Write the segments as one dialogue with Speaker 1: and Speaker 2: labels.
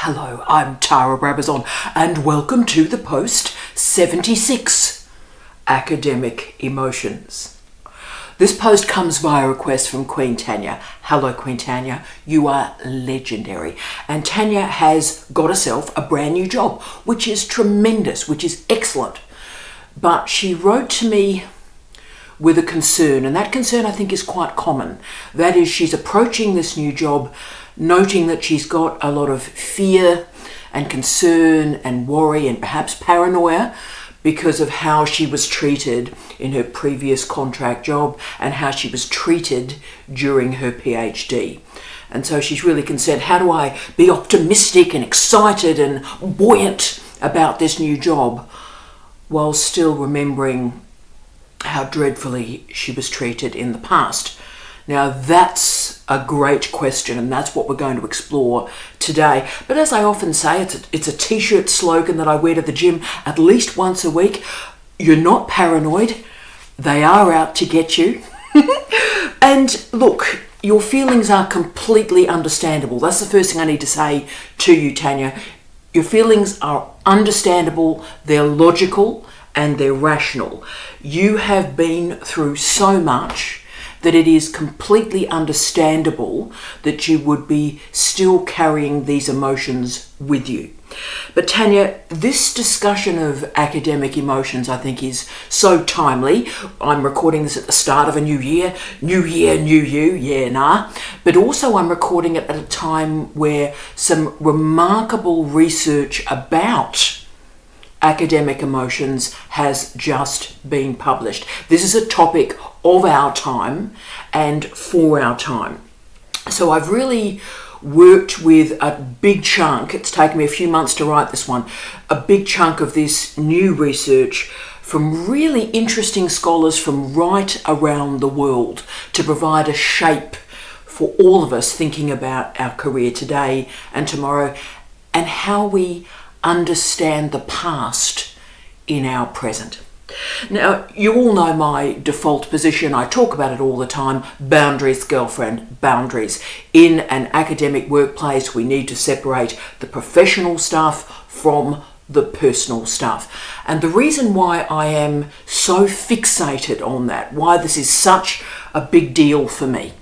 Speaker 1: Hello, I'm Tara Brabazon and welcome to the post 76, Academic Emotions. This post comes via request from Queen Tanya. Hello Queen Tanya, you are legendary. And Tanya has got herself a brand new job, which is tremendous, which is excellent. But she wrote to me with a concern, and that concern I think is quite common. That is, she's approaching this new job noting that she's got a lot of fear and concern and worry and perhaps paranoia because of how she was treated in her previous contract job and how she was treated during her PhD. And so she's really concerned, how do I be optimistic and excited and buoyant about this new job while still remembering how dreadfully she was treated in the past? Now that's a great question, and that's what we're going to explore today. But as I often say, it's a t-shirt slogan that I wear to the gym at least once a week. You're not paranoid. They are out to get you. And look, your feelings are completely understandable. That's the first thing I need to say to you, Tanya. Your feelings are understandable, they're logical, and they're rational. You have been through so much that it is completely understandable that you would be still carrying these emotions with you. But Tanya, this discussion of academic emotions I think is so timely. I'm recording this at the start of a new year, new you, yeah, nah. But also I'm recording it at a time where some remarkable research about academic emotions has just been published. This is a topic of our time and for our time. So I've really worked with a big chunk, it's taken me a few months to write this one, a big chunk of this new research from really interesting scholars from right around the world to provide a shape for all of us thinking about our career today and tomorrow and how we understand the past in our present. Now, you all know my default position. I talk about it all the time. Boundaries, girlfriend, boundaries. In an academic workplace, we need to separate the professional stuff from the personal stuff. And the reason why I am so fixated on that, why this is such a big deal for me,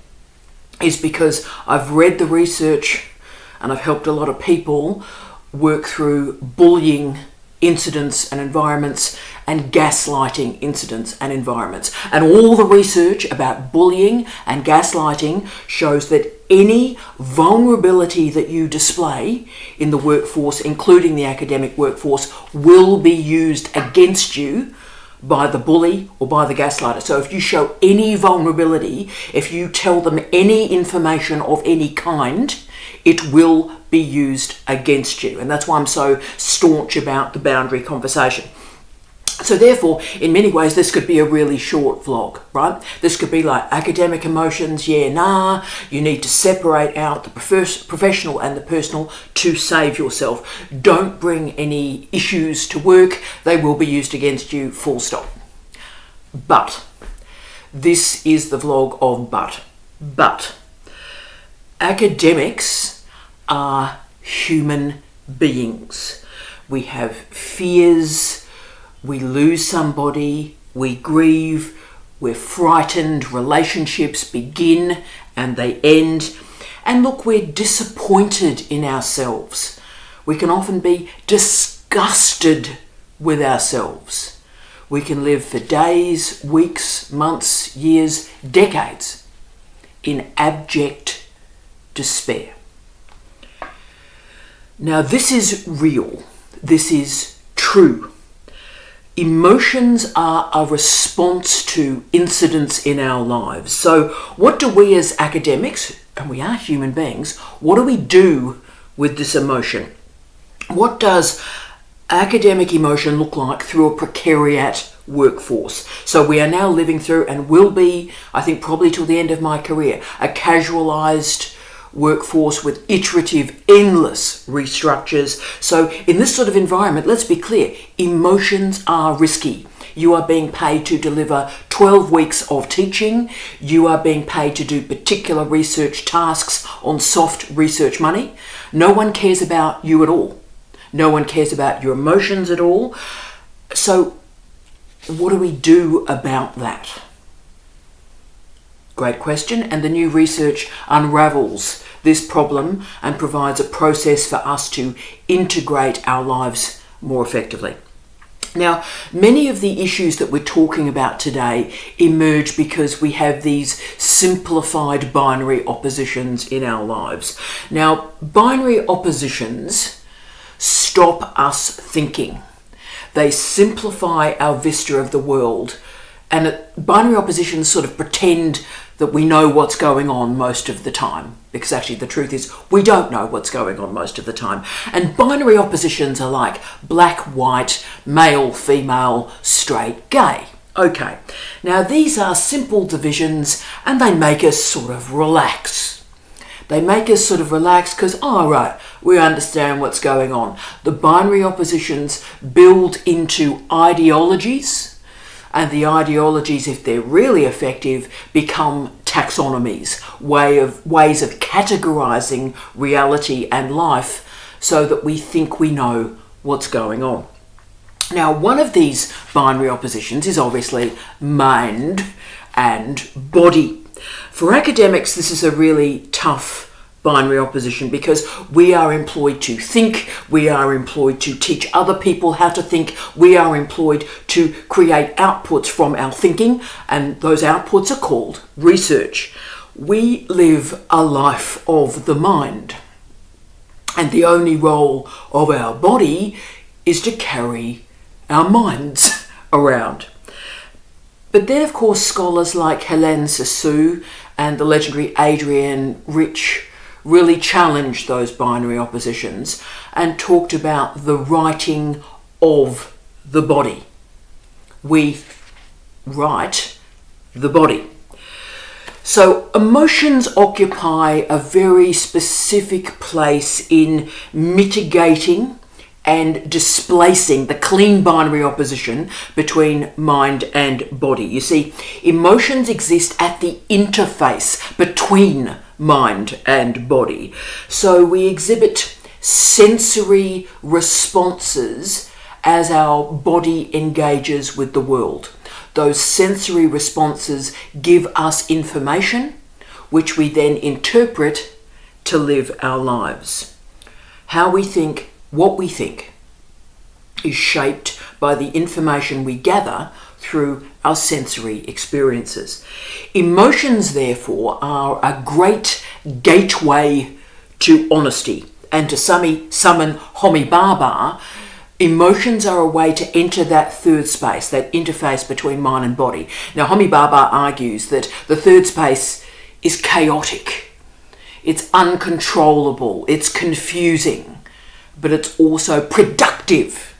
Speaker 1: is because I've read the research and I've helped a lot of people work through bullying incidents and environments and gaslighting incidents and environments. And all the research about bullying and gaslighting shows that any vulnerability that you display in the workforce, including the academic workforce, will be used against you by the bully or by the gaslighter. So if you show any vulnerability, if you tell them any information of any kind, it will be used against you. And that's why I'm so staunch about the boundary conversation. So therefore, in many ways, this could be a really short vlog, right? This could be like academic emotions, yeah, nah. You need to separate out the professional and the personal to save yourself. Don't bring any issues to work. They will be used against you, full stop. But this is the vlog of but. Academics are human beings. We have fears, we lose somebody, we grieve, we're frightened, relationships begin and they end. And look, we're disappointed in ourselves. We can often be disgusted with ourselves. We can live for days, weeks, months, years, decades in abject despair. Now this is real, this is true. Emotions are a response to incidents in our lives. So what do we as academics, and we are human beings, what do we do with this emotion? What does academic emotion look like through a precariat workforce? So we are now living through, and will be, I think probably till the end of my career, a casualised workforce with iterative, endless restructures. So in this sort of environment, let's be clear, emotions are risky. You are being paid to deliver 12 weeks of teaching. You are being paid to do particular research tasks on soft research money. No one cares about you at all. No one cares about your emotions at all. So what do we do about that? Great question, and the new research unravels this problem and provides a process for us to integrate our lives more effectively. Now, many of the issues that we're talking about today emerge because we have these simplified binary oppositions in our lives. Now, binary oppositions stop us thinking. They simplify our vista of the world, and binary oppositions sort of pretend that we know what's going on most of the time, because actually the truth is we don't know what's going on most of the time. And binary oppositions are like black, white, male, female, straight, gay. Okay, now these are simple divisions and they make us sort of relax. They make us sort of relax because, oh right, we understand what's going on. The binary oppositions build into ideologies, and the ideologies, if they're really effective, become taxonomies, ways of categorizing reality and life so that we think we know what's going on. Now, one of these binary oppositions is obviously mind and body. For academics, this is a really tough binary opposition because we are employed to think, we are employed to teach other people how to think, we are employed to create outputs from our thinking, and those outputs are called research. We live a life of the mind, and the only role of our body is to carry our minds around. But then, of course, scholars like Hélène Cixous and the legendary Adrienne Rich really challenged those binary oppositions and talked about the writing of the body. We write the body. So emotions occupy a very specific place in mitigating and displacing the clean binary opposition between mind and body. You see, emotions exist at the interface between mind and body. So we exhibit sensory responses as our body engages with the world. Those sensory responses give us information, which we then interpret to live our lives. How we think, what we think, is shaped by the information we gather through our sensory experiences. Emotions, therefore, are a great gateway to honesty. And to summon Homi Bhabha, emotions are a way to enter that third space, that interface between mind and body. Now, Homi Bhabha argues that the third space is chaotic, it's uncontrollable, it's confusing, but it's also productive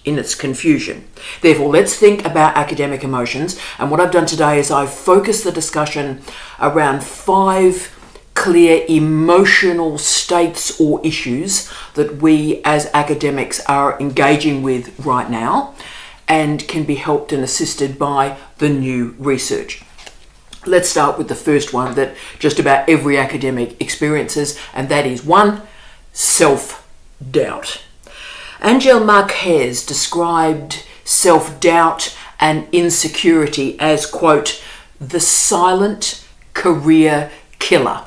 Speaker 1: in its confusion. Therefore, let's think about academic emotions. And what I've done today is I've focused the discussion around 5 clear emotional states or issues that we as academics are engaging with right now and can be helped and assisted by the new research. Let's start with the first one that just about every academic experiences, and that is 1, self-doubt. Angel Marquez described self-doubt and insecurity as, quote, the silent career killer,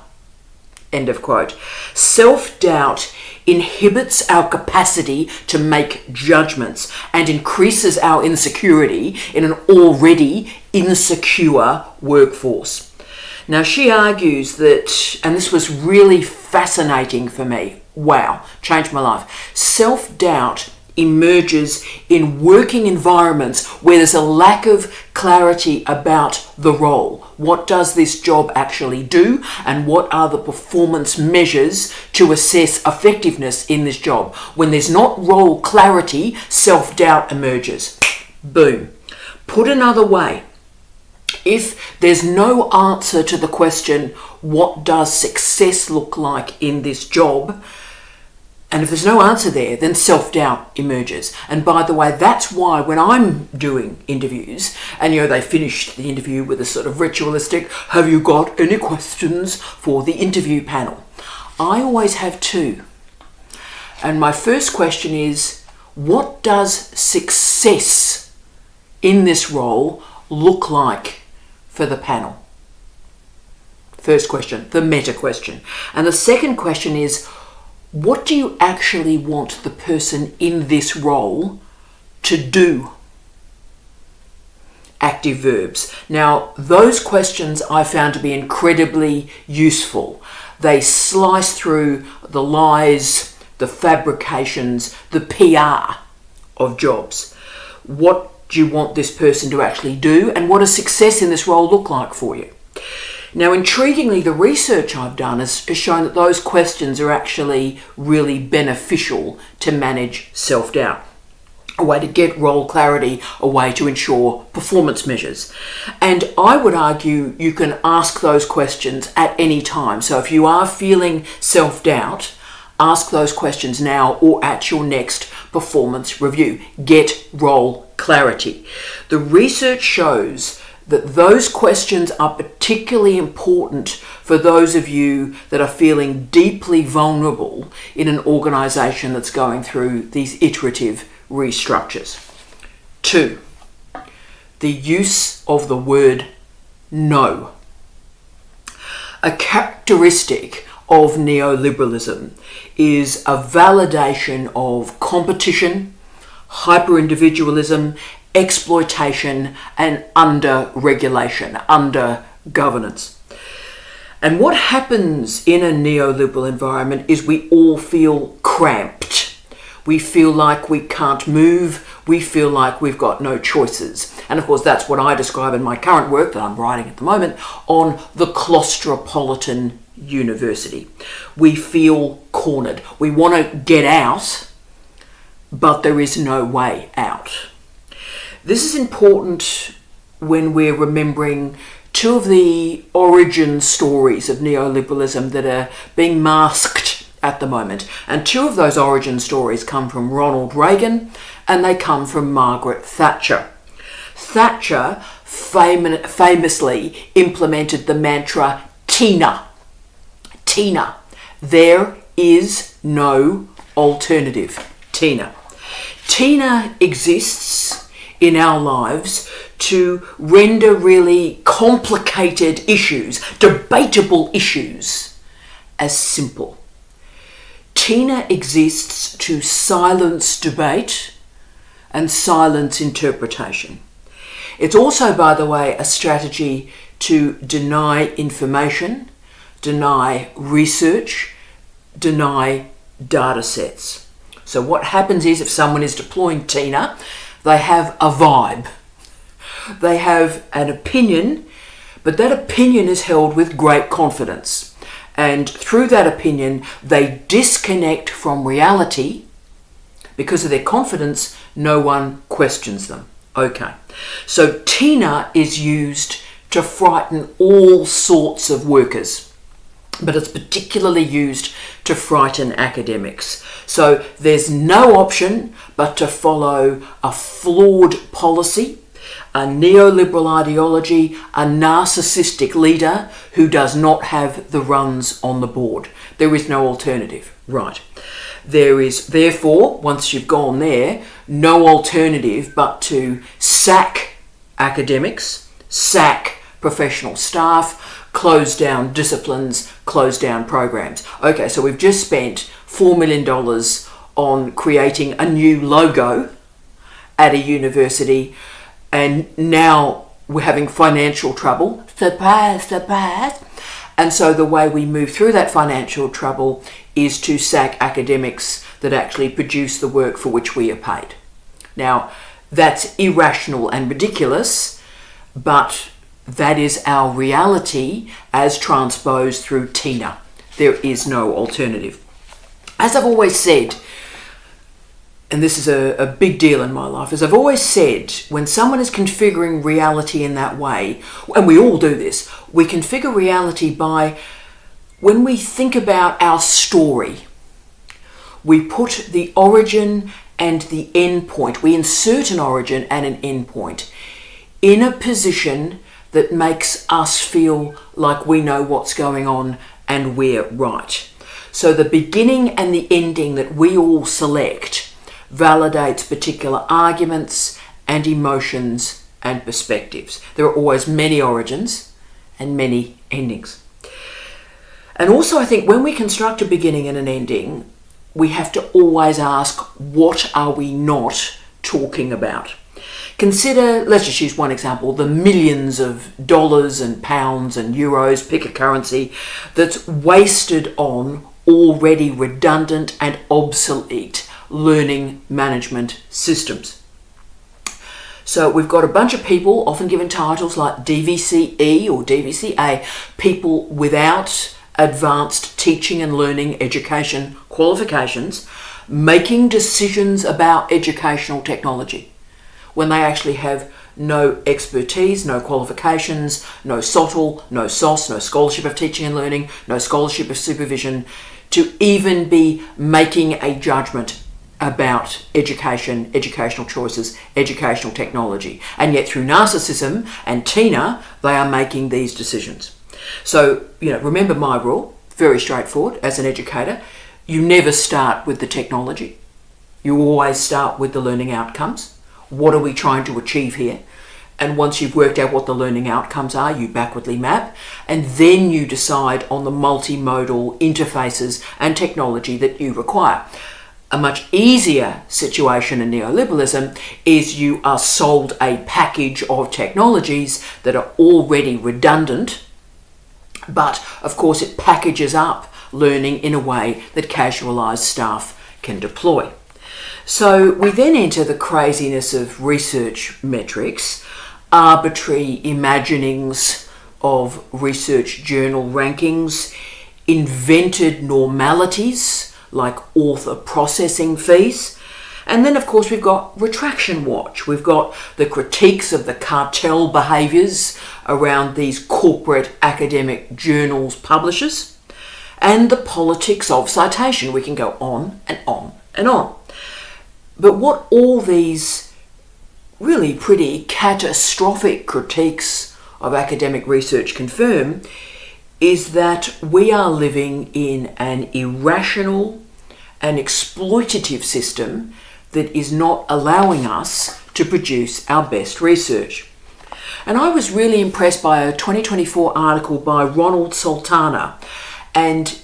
Speaker 1: end of quote. Self-doubt inhibits our capacity to make judgments and increases our insecurity in an already insecure workforce. Now, she argues that, and this was really fascinating for me, wow, changed my life. Self-doubt emerges in working environments where there's a lack of clarity about the role. What does this job actually do? And what are the performance measures to assess effectiveness in this job? When there's not role clarity, self-doubt emerges. Boom. Put another way, if there's no answer to the question, what does success look like in this job? And if there's no answer there, then self-doubt emerges. And by the way, that's why when I'm doing interviews, and they finish the interview with a sort of ritualistic, have you got any questions for the interview panel? I always have two. And my first question is, what does success in this role look like for the panel? First question, the meta question. And the second question is, what do you actually want the person in this role to do? Active verbs. Now, those questions I found to be incredibly useful. They slice through the lies, the fabrications, the PR of jobs. What do you want this person to actually do? And what does success in this role look like for you? Now, intriguingly, the research I've done has shown that those questions are actually really beneficial to manage self-doubt. A way to get role clarity, a way to ensure performance measures. And I would argue you can ask those questions at any time. So if you are feeling self-doubt, ask those questions now or at your next performance review. Get role clarity. The research shows that those questions are particularly important for those of you that are feeling deeply vulnerable in an organisation that's going through these iterative restructures. 2, the use of the word no. A characteristic of neoliberalism is a validation of competition, hyper-individualism, exploitation, and under-regulation, under-governance. And what happens in a neoliberal environment is we all feel cramped. We feel like we can't move. We feel like we've got no choices. And of course, that's what I describe in my current work that I'm writing at the moment on the claustropolitan university. We feel cornered. We want to get out, but there is no way out. This is important when we're remembering two of the origin stories of neoliberalism that are being masked at the moment. And two of those origin stories come from Ronald Reagan and they come from Margaret Thatcher. Thatcher famously implemented the mantra Tina. Tina. There is no alternative. Tina. Tina exists in our lives to render really complicated issues, debatable issues, as simple. Tina exists to silence debate and silence interpretation. It's also, by the way, a strategy to deny information, deny research, deny data sets. So what happens is if someone is deploying Tina, they have a vibe. They have an opinion, but that opinion is held with great confidence. And through that opinion, they disconnect from reality. Because of their confidence, no one questions them. Okay. So Tina is used to frighten all sorts of workers, but it's particularly used to frighten academics. So there's no option but to follow a flawed policy, a neoliberal ideology, a narcissistic leader who does not have the runs on the board. There is no alternative. Right. There is, therefore, once you've gone there, no alternative but to sack academics, sack professional staff, close down disciplines, close down programs. Okay, so we've just spent $4 million on creating a new logo at a university, and now we're having financial trouble. Surprise, surprise. And so the way we move through that financial trouble is to sack academics that actually produce the work for which we are paid. Now, that's irrational and ridiculous, but that is our reality as transposed through Tina. There is no alternative. As I've always said, and this is a big deal in my life, as I've always said, when someone is configuring reality in that way, and we all do this, we configure reality by when we think about our story, we put the origin and the end point, we insert an origin and an end point in a position that makes us feel like we know what's going on and we're right. So the beginning and the ending that we all select validates particular arguments and emotions and perspectives. There are always many origins and many endings. And also I think when we construct a beginning and an ending, we have to always ask, what are we not talking about? Consider, let's just use one example, the millions of dollars and pounds and euros, pick a currency, that's wasted on already redundant and obsolete learning management systems. So we've got a bunch of people, often given titles like DVCE or DVCA, people without advanced teaching and learning education qualifications, making decisions about educational technology when they actually have no expertise, no qualifications, no SOTL, no SOS, no scholarship of teaching and learning, no scholarship of supervision, to even be making a judgment about education, educational choices, educational technology. And yet through narcissism and Tina, they are making these decisions. So, remember my rule, very straightforward as an educator. You never start with the technology. You always start with the learning outcomes. What are we trying to achieve here? And once you've worked out what the learning outcomes are, you backwardly map, and then you decide on the multimodal interfaces and technology that you require. A much easier situation in neoliberalism is you are sold a package of technologies that are already redundant, but of course it packages up learning in a way that casualised staff can deploy. So we then enter the craziness of research metrics, arbitrary imaginings of research journal rankings, invented normalities like author processing fees. And then, of course, we've got Retraction Watch. We've got the critiques of the cartel behaviours around these corporate academic journals publishers, and the politics of citation. We can go on and on and on. But what all these really pretty catastrophic critiques of academic research confirm is that we are living in an irrational and exploitative system that is not allowing us to produce our best research. And I was really impressed by a 2024 article by Ronald Sultana, and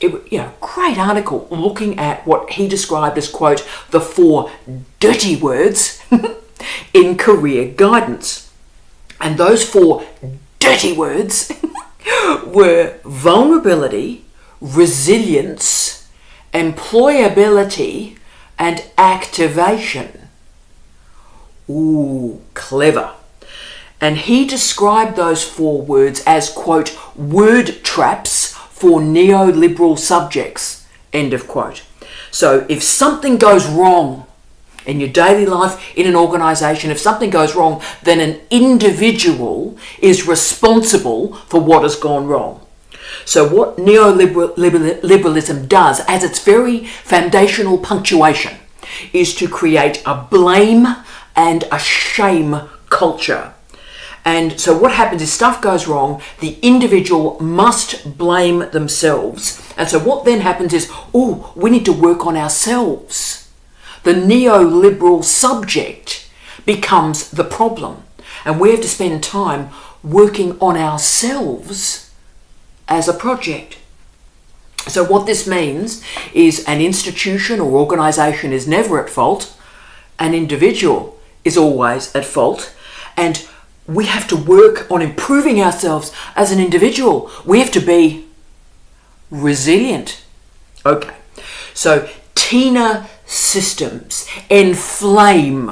Speaker 1: great article looking at what he described as, quote, the 4 dirty words in career guidance. And those 4 dirty words were vulnerability, resilience, employability, and activation. Ooh, clever. And he described those 4 words as, quote, word traps for neoliberal subjects, end of quote. So if something goes wrong in your daily life, in an organisation, if something goes wrong, then an individual is responsible for what has gone wrong. So what neoliberalism does as its very foundational punctuation is to create a blame and a shame culture. And so what happens is stuff goes wrong, the individual must blame themselves. And so what then happens is, we need to work on ourselves. The neoliberal subject becomes the problem. And we have to spend time working on ourselves as a project. So what this means is an institution or organisation is never at fault. An individual is always at fault. And we have to work on improving ourselves as an individual. We have to be resilient. Okay, so Tina systems inflame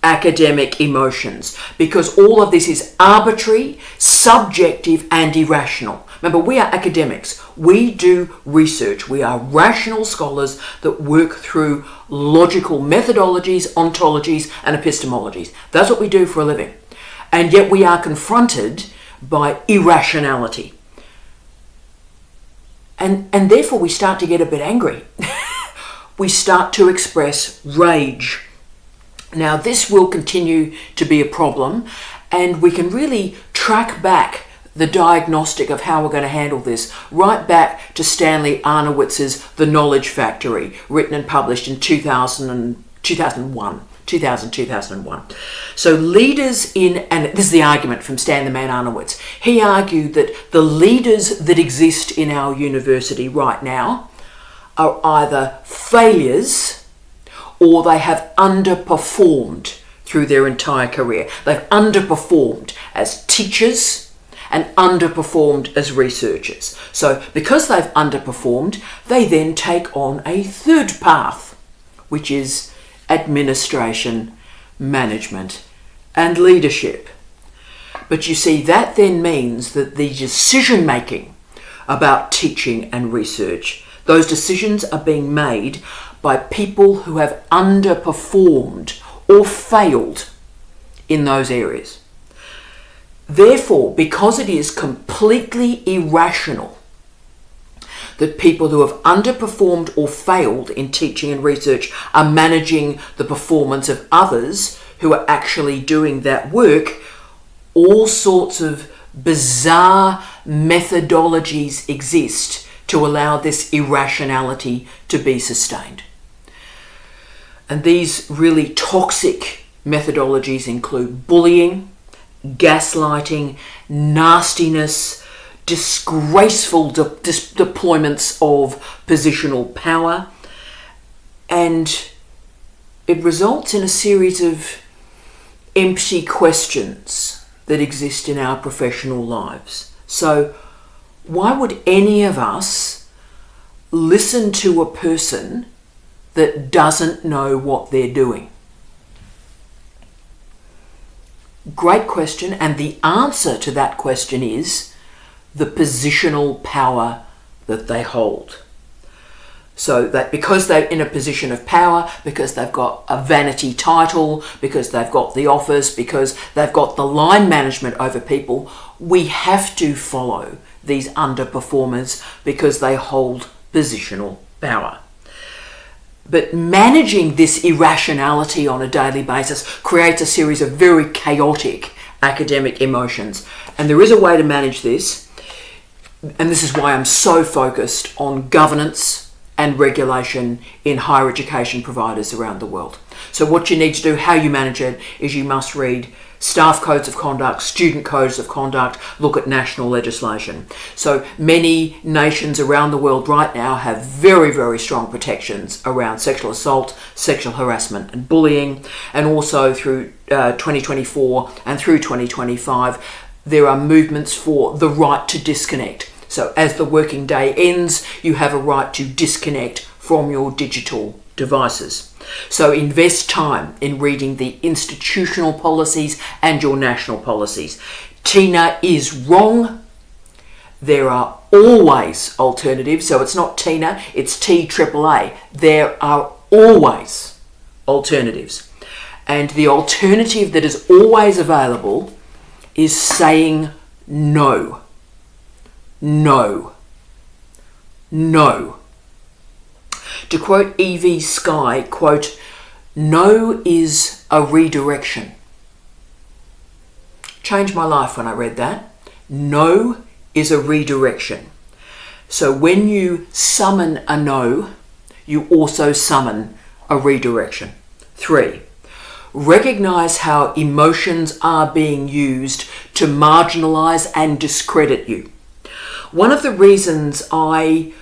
Speaker 1: academic emotions because all of this is arbitrary, subjective, and irrational. Remember, we are academics. We do research. We are rational scholars that work through logical methodologies, ontologies, and epistemologies. That's what we do for a living. And yet we are confronted by irrationality. And therefore we start to get a bit angry. we start to express rage. Now, this will continue to be a problem, and we can really track back the diagnostic of how we're going to handle this right back to Stanley Arnowitz's The Knowledge Factory, written and published in 2001. So leaders and this is the argument from Stan the Man Arnowitz, he argued that the leaders that exist in our university right now are either failures or they have underperformed through their entire career. They've underperformed as teachers and underperformed as researchers. So because they've underperformed, they then take on a third path, which is administration, management, and leadership. But you see, that then means that the decision making about teaching and research, those decisions are being made by people who have underperformed or failed in those areas. Therefore, because it is completely irrational that people who have underperformed or failed in teaching and research are managing the performance of others who are actually doing that work, all sorts of bizarre methodologies exist to allow this irrationality to be sustained. And these really toxic methodologies include bullying, gaslighting, nastiness, disgraceful deployments of positional power, and it results in a series of empty questions that exist in our professional lives. So why would any of us listen to a person that doesn't know what they're doing? Great question, and the answer to that question is the positional power that they hold. So that because they're in a position of power, because they've got a vanity title, because they've got the office, because they've got the line management over people, we have to follow these underperformers because they hold positional power. But managing this irrationality on a daily basis creates a series of very chaotic academic emotions. And there is a way to manage this. And this is why I'm so focused on governance and regulation in higher education providers around the world. So what you need to do, how you manage it, is you must read staff codes of conduct, student codes of conduct, look at national legislation. So many nations around the world right now have very, very strong protections around sexual assault, sexual harassment and bullying. And also through 2024 and through 2025, there are movements for the right to disconnect. So as the working day ends, you have a right to disconnect from your digital devices. So invest time in reading the institutional policies and your national policies. Tina is wrong. There are always alternatives. So it's not Tina, it's TAAA. There are always alternatives. And the alternative that is always available is saying no. No. No. To quote Evie Sky, quote, "No is a redirection." Changed my life when I read that. No is a redirection. So when you summon a no, you also summon a redirection. 3, recognize how emotions are being used to marginalize and discredit you. One of the reasons I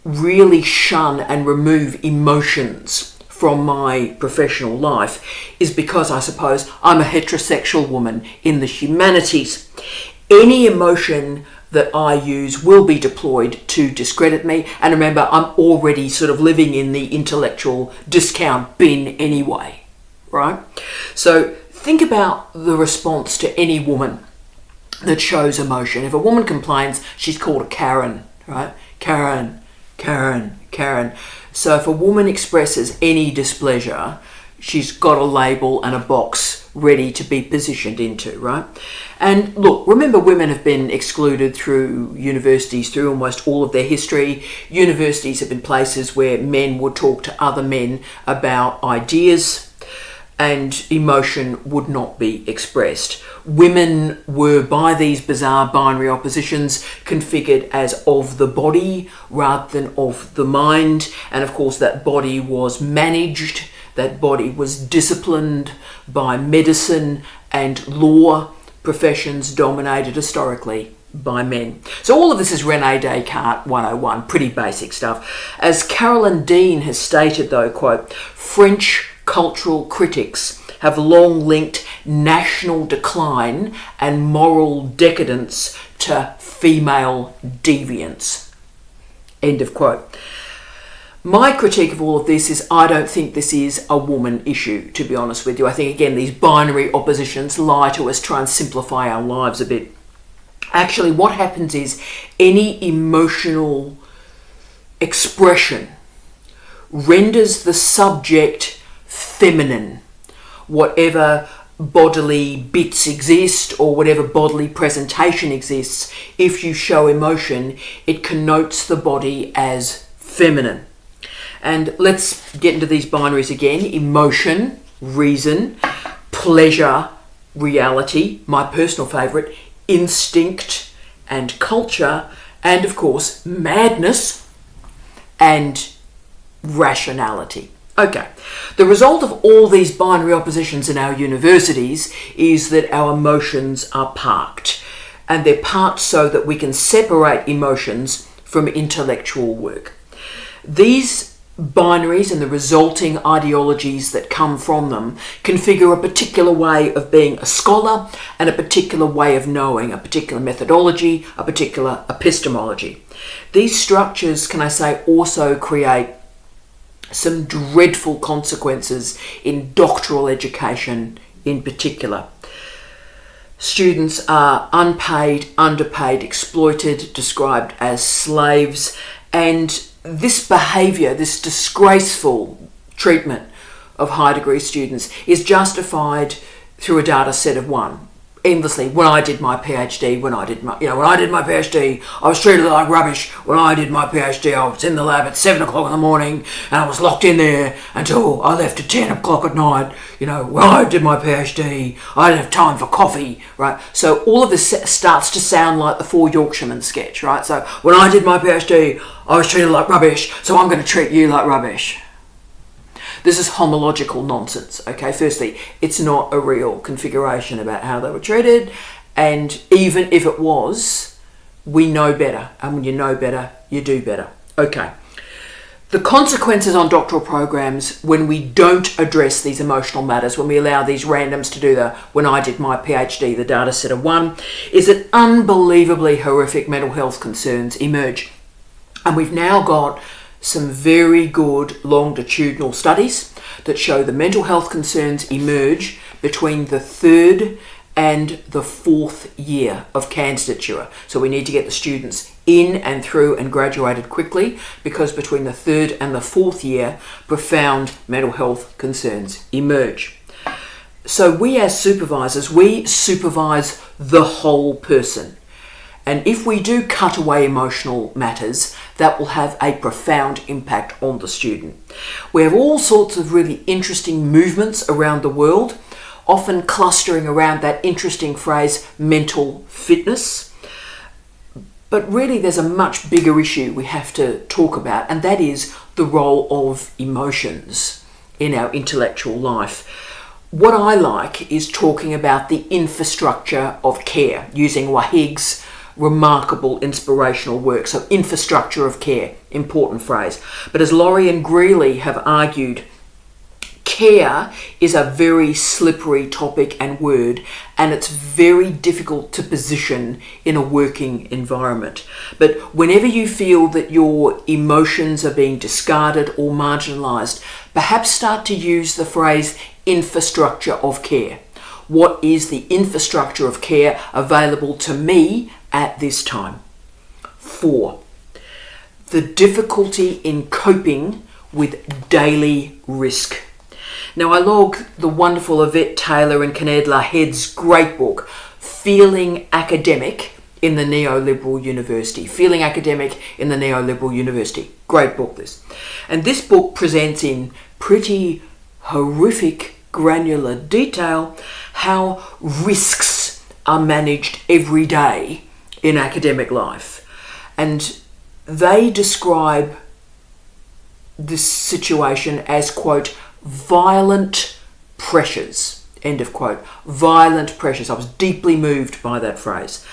Speaker 1: really shun and remove emotions from my professional life is because I suppose I'm a heterosexual woman in the humanities. Any emotion that I use will be deployed to discredit me. And remember, I'm already sort of living in the intellectual discount bin anyway, right? So think about the response to any woman that shows emotion. If a woman complains, she's called a Karen, right? Karen. So if a woman expresses any displeasure, she's got a label and a box ready to be positioned into, right? And look, remember, women have been excluded through universities through almost all of their history. Universities have been places where men would talk to other men about ideas and emotion would not be expressed. Women were, by these bizarre binary oppositions, configured as of the body rather than of the mind. And of course, that body was managed, that body was disciplined by medicine and law, professions dominated historically by men. So all of this is René Descartes 101, pretty basic stuff. As Carolyn Dean has stated though, quote, French cultural critics have long linked national decline and moral decadence to female deviance. End of quote. My critique of all of this is I don't think this is a woman issue, to be honest with you. I think, again, these binary oppositions lie to us, try and simplify our lives a bit. Actually, what happens is any emotional expression renders the subject feminine. Whatever bodily bits exist or whatever bodily presentation exists, if you show emotion, it connotes the body as feminine. And let's get into these binaries again. Emotion, reason, pleasure, reality, my personal favourite, instinct and culture, and of course, madness and rationality. Okay, the result of all these binary oppositions in our universities is that our emotions are parked. And they're parked so that we can separate emotions from intellectual work. These binaries and the resulting ideologies that come from them configure a particular way of being a scholar and a particular way of knowing, a particular methodology, a particular epistemology. These structures, can I say, also create some dreadful consequences in doctoral education in particular. Students are unpaid, underpaid, exploited, described as slaves, and this behaviour, this disgraceful treatment of high degree students is justified through a data set of one. Endlessly, when I did my PhD, when I did my PhD, I was treated like rubbish. When I did my PhD, I was in the lab at 7 o'clock in the morning and I was locked in there until I left at 10 o'clock at night. When I did my PhD, I didn't have time for coffee, right? So all of this starts to sound like the Four Yorkshiremen sketch, right? So when I did my PhD, I was treated like rubbish, so I'm going to treat you like rubbish. This is homological nonsense, okay? Firstly, it's not a real configuration about how they were treated, and even if it was, we know better, and when you know better, you do better. Okay. The consequences on doctoral programs when we don't address these emotional matters, when we allow these randoms to do when I did my PhD, the data set of one, is that unbelievably horrific mental health concerns emerge. And we've now got some very good longitudinal studies that show the mental health concerns emerge between the 3rd and the 4th year of candidature. So we need to get the students in and through and graduated quickly, because between the 3rd and the 4th year, profound mental health concerns emerge. So we as supervisors, we supervise the whole person. And if we do cut away emotional matters, that will have a profound impact on the student. We have all sorts of really interesting movements around the world, often clustering around that interesting phrase, mental fitness. But really there's a much bigger issue we have to talk about, and that is the role of emotions in our intellectual life. What I like is talking about the infrastructure of care, using Wahig's remarkable inspirational work. So infrastructure of care, important phrase. But as Laurie and Greeley have argued, care is a very slippery topic and word, and it's very difficult to position in a working environment. But whenever you feel that your emotions are being discarded or marginalised, perhaps start to use the phrase infrastructure of care. What is the infrastructure of care available to me at this time? 4, the difficulty in coping with daily risk. Now, I log the wonderful Yvette Taylor and Kenneth Head's great book, Feeling Academic in the Neoliberal University. Feeling Academic in the Neoliberal University. Great book, this. And this book presents in pretty horrific, granular detail how risks are managed every day in academic life. And they describe this situation as, quote, violent pressures, end of quote. Violent pressures. I was deeply moved by that phrase.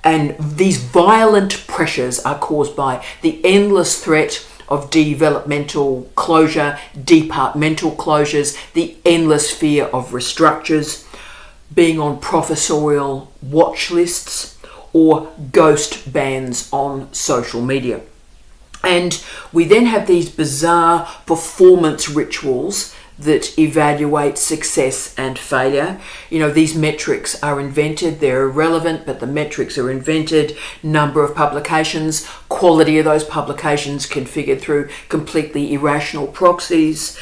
Speaker 1: And these violent pressures are caused by the endless threat of developmental closure, departmental closures, the endless fear of restructures, being on professorial watch lists, or ghost bans on social media. And we then have these bizarre performance rituals that evaluate success and failure. You know, these metrics are invented, they're irrelevant, but the metrics are invented. Number of publications, quality of those publications configured through completely irrational proxies,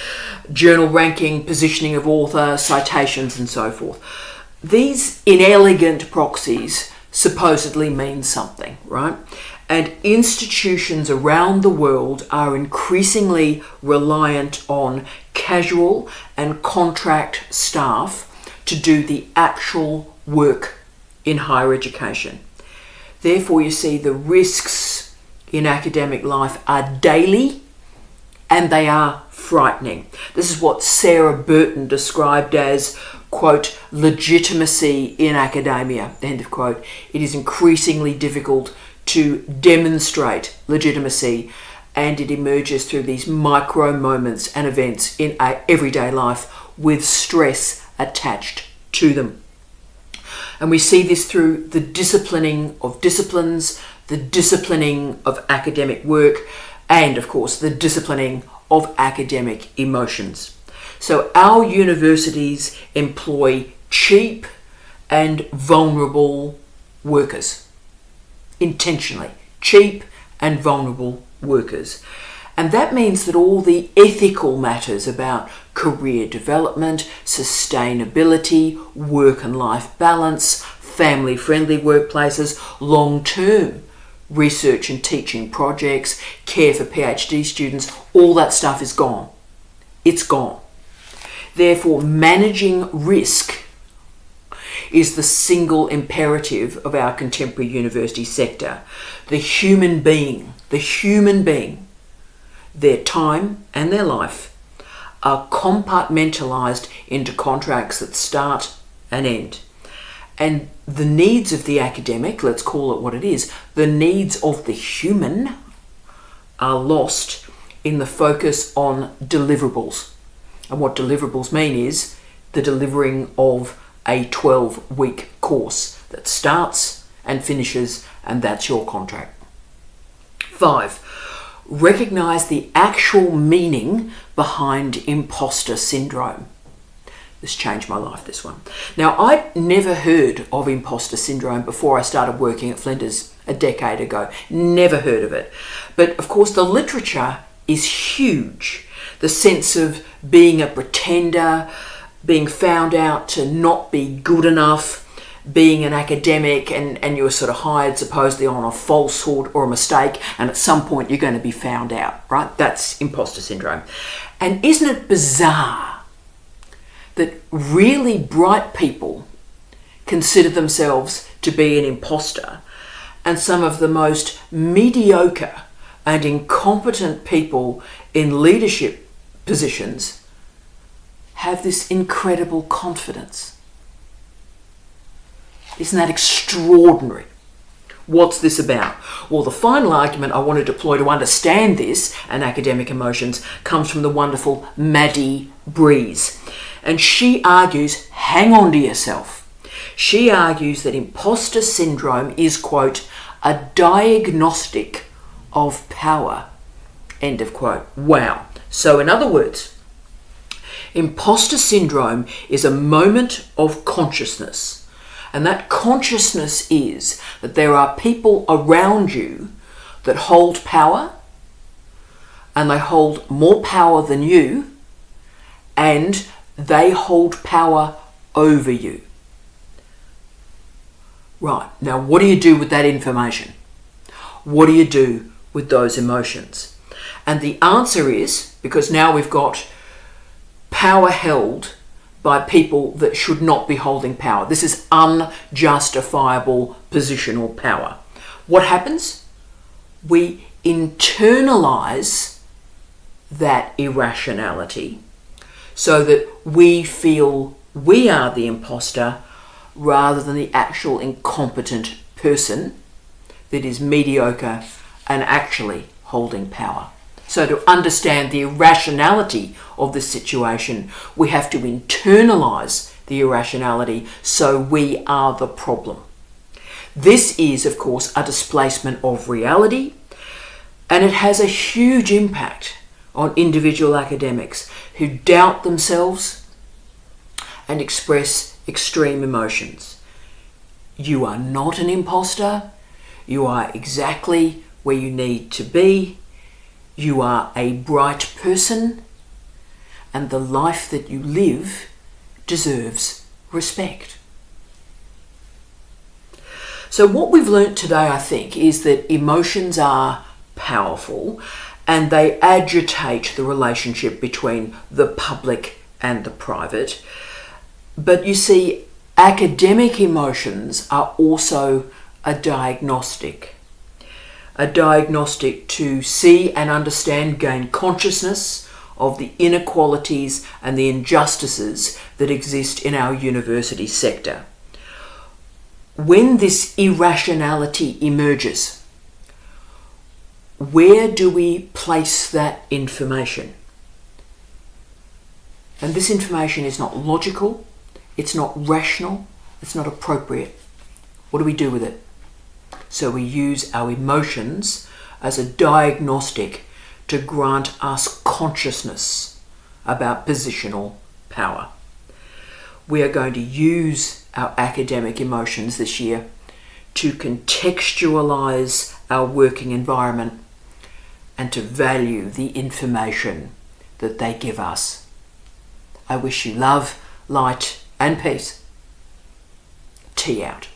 Speaker 1: journal ranking, positioning of author, citations, and so forth. These inelegant proxies supposedly mean something, right? And institutions around the world are increasingly reliant on casual and contract staff to do the actual work in higher education. Therefore, you see the risks in academic life are daily and they are frightening. This is what Sarah Burton described as, quote, legitimacy in academia, end of quote. It is increasingly difficult to demonstrate legitimacy, and it emerges through these micro moments and events in everyday life with stress attached to them. And we see this through the disciplining of disciplines, the disciplining of academic work, and of course the disciplining of academic emotions. So our universities employ cheap and vulnerable workers. Intentionally, cheap and vulnerable workers. And that means that all the ethical matters about career development, sustainability, work and life balance, family-friendly workplaces, long-term research and teaching projects, care for PhD students, all that stuff is gone. It's gone. Therefore, managing risk is the single imperative of our contemporary university sector. The human being, their time and their life are compartmentalized into contracts that start and end. And the needs of the academic, let's call it what it is, the needs of the human are lost in the focus on deliverables. And what deliverables mean is the delivering of a 12-week course that starts and finishes, and that's your contract. 5, recognize the actual meaning behind imposter syndrome. This changed my life, this one. Now, I'd never heard of imposter syndrome before I started working at Flinders a decade ago. Never heard of it. But of course, the literature is huge. The sense of being a pretender, being found out to not be good enough, being an academic and you're sort of hired supposedly on a falsehood or a mistake, and at some point you're going to be found out, right? That's imposter syndrome. And isn't it bizarre that really bright people consider themselves to be an imposter, and some of the most mediocre and incompetent people in leadership positions have this incredible confidence? Isn't that extraordinary? What's this about? Well, the final argument I want to deploy to understand this and academic emotions comes from the wonderful Maddie Breeze. And she argues, hang on to yourself. She argues that imposter syndrome is, quote, a diagnostic of power, end of quote. Wow. So in other words, imposter syndrome is a moment of consciousness. And that consciousness is that there are people around you that hold power, and they hold more power than you, and They hold power over you. Right, now what do you do with that information? What do you do with those emotions? And the answer is, because now we've got power held by people that should not be holding power. This is unjustifiable positional power. What happens? We internalize that irrationality so that we feel we are the imposter rather than the actual incompetent person that is mediocre and actually holding power. So to understand the irrationality of the situation, we have to internalize the irrationality so we are the problem. This is, of course, a displacement of reality, and it has a huge impact on individual academics who doubt themselves and express extreme emotions. You are not an imposter. You are exactly where you need to be. You are a bright person, and the life that you live deserves respect. So what we've learnt today, I think, is that emotions are powerful and they agitate the relationship between the public and the private. But you see, academic emotions are also a diagnostic to see and understand, gain consciousness of the inequalities and the injustices that exist in our university sector. When this irrationality emerges, where do we place that information? And this information is not logical, it's not rational, it's not appropriate. What do we do with it? So we use our emotions as a diagnostic to grant us consciousness about positional power. We are going to use our academic emotions this year to contextualize our working environment and to value the information that they give us. I wish you love, light, and peace. Tea out.